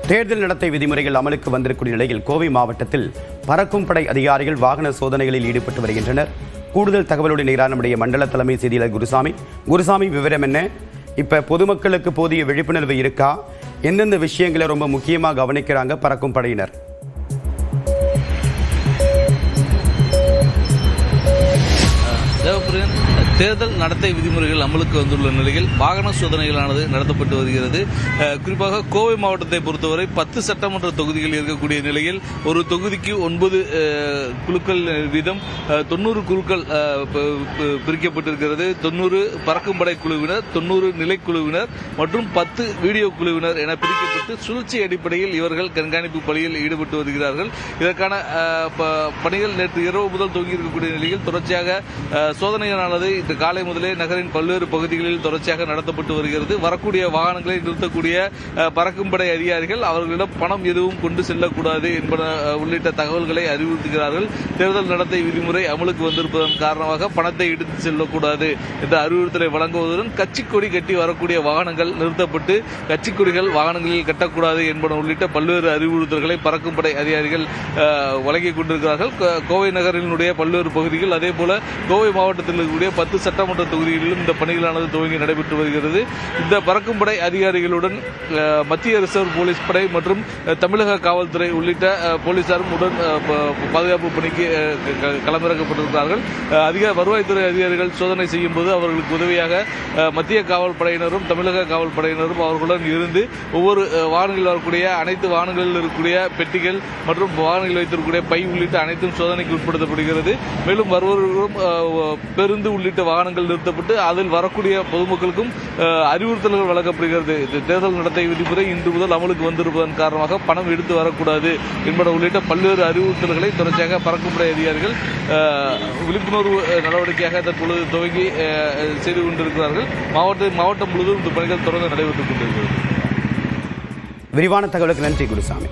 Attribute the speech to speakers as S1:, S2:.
S1: தேர்தல் நடத்தை விதிமுறைகள் அமலுக்கு வந்திருக்கும் நிலையில் கோவை மாவட்டத்தில் பறக்கும் படை அதிகாரிகள் வாகன சோதனைகளில் ஈடுபட்டு வருகின்றனர். கூடுதல் தகவலுடன் இணைகிறார் நம்முடைய மண்டல தலைமை செய்தியாளர் குருசாமி. விவரம் என்ன? இப்ப பொதுமக்களுக்கு போதிய விழிப்புணர்வு இருக்கா? எந்தெந்த விஷயங்களை ரொம்ப முக்கியமா கவனிக்கிறாங்க பறக்கும் படையினர்?
S2: தேர்தல் நடத்தை விதிமுறைகள் அமலுக்கு வந்துள்ள நிலையில் வாகன சோதனைகளானது நடத்தப்பட்டு வருகிறது. குறிப்பாக கோவை மாவட்டத்தை பொறுத்தவரை 10 சட்டமன்ற தொகுதிகள் இருக்கக்கூடிய நிலையில் ஒரு தொகுதிக்கு 9 குழுக்கள் வீதம் 90 குழுக்கள் பிரிக்கப்பட்டிருக்கிறது. 90 பறக்கும் படை குழுவினர், 90 நிலைக்குழுவினர் மற்றும் 10 வீடியோ குழுவினர் என பிரிக்கப்பட்டு சுழற்சி அடிப்படையில் இவர்கள் கண்காணிப்பு பணியில் ஈடுபட்டு வருகிறார்கள். இதற்கான பணிகள் நேற்று இரவு முதல் துவங்கியிருக்கக்கூடிய நிலையில் தொடர்ச்சியாக சோதனையானது இன்று காலை முதலே நகரின் பல்வேறு பகுதிகளில் தொடர்ச்சியாக நடத்தப்பட்டு வருகிறது. வரக்கூடிய வாகனங்களை நிறுத்தக்கூடிய பறக்கும் படை அதிகாரிகள் அவர்களிடம் பணம் எதுவும் கொண்டு செல்லக்கூடாது என்பன உள்ளிட்ட தகவல்களை அறிவுறுத்துகிறார்கள். தேர்தல் நடத்தை விதிமுறை அமலுக்கு வந்திருப்பதன் காரணமாக பணத்தை எடுத்து செல்லக்கூடாது என்ற அறிவுறுத்தலை வழங்குவதுடன் கட்சிக்கொடி கட்டி வரக்கூடிய வாகனங்கள் நிறுத்தப்பட்டு கட்சிக்கொடிகள் வாகனங்களில் கட்டக்கூடாது என்பன உள்ளிட்ட பல்வேறு அறிவுறுத்தல்களை பறக்கும் படை அதிகாரிகள் வழங்கிக் கொண்டிருக்கிறார்கள். கோவை நகரினுடைய பல்வேறு பகுதிகள் அதேபோல கோவை மாவட்டத்தில் இருக்கக்கூடிய 10 சட்டமன்ற தொகுதிகளிலும் இந்த பணிகளானது துவங்கி நடைபெற்று வருகிறது. இந்த பறக்கும் படை அதிகாரிகளுடன் மத்திய ரிசர்வ் போலீஸ் படை மற்றும் தமிழக காவல்துறை உள்ளிட்ட போலீசாரும் உடன் பாதுகாப்பு பணிக்கு களமிறக்கப்பட்டிருக்கிறார்கள். வருவாய்த்துறை அதிகாரிகள் சோதனை செய்யும் போது அவர்களுக்கு உதவியாக மத்திய காவல் படையினரும் தமிழக காவல் படையினரும் அவர்களுடன் இருந்து ஒவ்வொரு வாகனங்களில் வரக்கூடிய அனைத்து வாகனங்களில் இருக்கக்கூடிய பெட்டிகள் மற்றும் வாகனங்களில் வைத்திருக்கக்கூடிய பை உள்ளிட்ட அனைத்தும் சோதனைக்கு உட்படுத்தப்படுகிறது. மேலும் வருவர்களும் பேருந்து உள்ளிட்ட வாகனங்கள் நிறுத்தப்பட்டு அதில் வரக்கூடிய பொதுமக்களுக்கும் அறிவுறுத்தல்கள் வழங்கப்படுகிறது. தேர்தல் நடத்தை விதிமுறை இன்று முதல் அமலுக்கு வந்திருப்பதன் காரணமாக பணம் எடுத்து வரக்கூடாது என்பன உள்ளிட்ட பல்வேறு அறிவுறுத்தல்களை தொடர்ச்சியாக பறக்கும்படை அதிகாரிகள் விழிப்புணர்வு நடவடிக்கையாக தற்பொழுது துவங்கி செய்து கொண்டிருக்கிறார்கள். மாவட்டம் முழுவதும் இந்த பணிகள் தொடர்ந்து நடைபெற்றுக் கொண்டிருக்கிறது.
S1: விரிவான தகவலுக்கு நன்றி குருசாமி.